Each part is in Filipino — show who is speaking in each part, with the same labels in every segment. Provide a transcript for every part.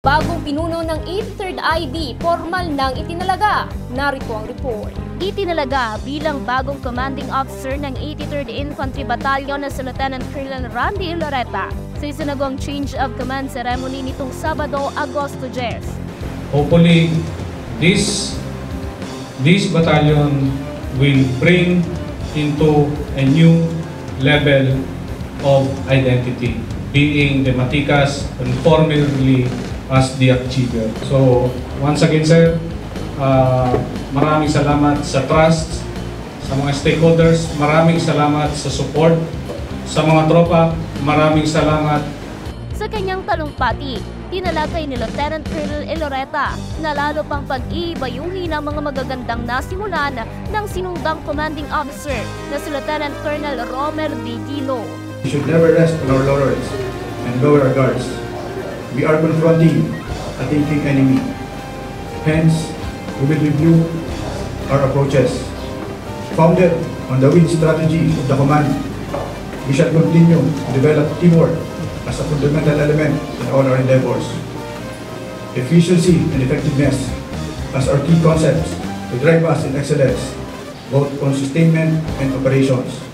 Speaker 1: Bagong pinuno ng 83rd ID, formal nang itinalaga. Narito ang report.
Speaker 2: Itinalaga bilang bagong commanding officer ng 83rd Infantry Battalion na si Lieutenant Colonel Randy Loreta sa isinagawang change of command ceremony nitong Sabado, Agosto 10.
Speaker 3: Hopefully, this battalion will bring into a new level of identity, being the Matikas and formerly as the Achiever. So, once again, sir, maraming salamat sa trust, sa mga stakeholders, maraming salamat sa support, sa mga tropa, maraming salamat.
Speaker 2: Sa kanyang talumpati, tinalakay ni Lieutenant Colonel Loreta na lalo pang pag-iibayuhin ang mga magagandang nasimulan ng sinundang commanding officer na si Lieutenant Colonel Romer D. Dilo.
Speaker 4: We should never rest on our laurels and lower our guards. We are confronting a thinking enemy. Hence, we will review our approaches. Founded on the win strategy of the command, we shall continue to develop teamwork as a fundamental element in all our endeavors. Efficiency and effectiveness as our key concepts to drive us in excellence, both on sustainment and operations.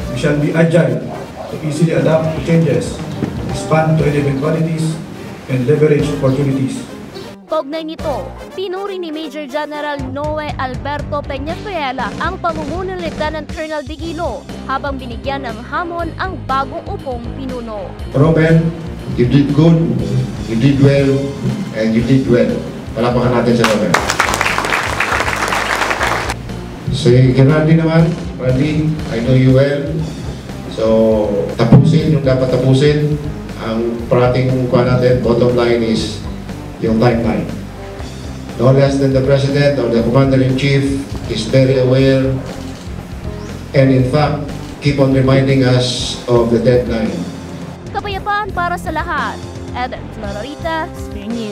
Speaker 4: We shall be agile to easily adapt to changes, expand to any eventualities, and leverage opportunities.
Speaker 2: Kaugnay nito, pinuri ni Major General Noe Alberto Peñafiela ang pamumuno ni Lieutenant Colonel Digilo habang binigyan ng hamon ang bagong upong pinuno.
Speaker 5: Robert, you did good, you did well, and you did well. Palapakan natin sa Robert. Si Randy naman, Randy, I know you well. So, tapusin yung dapat tapusin. Ang parating kuha natin, bottom line is yung timeline. No less than the President or the Commander-in-Chief is very aware and in fact, keep on reminding us of the deadline.
Speaker 2: Kapayapaan para sa lahat. Eden Florita, Spring News.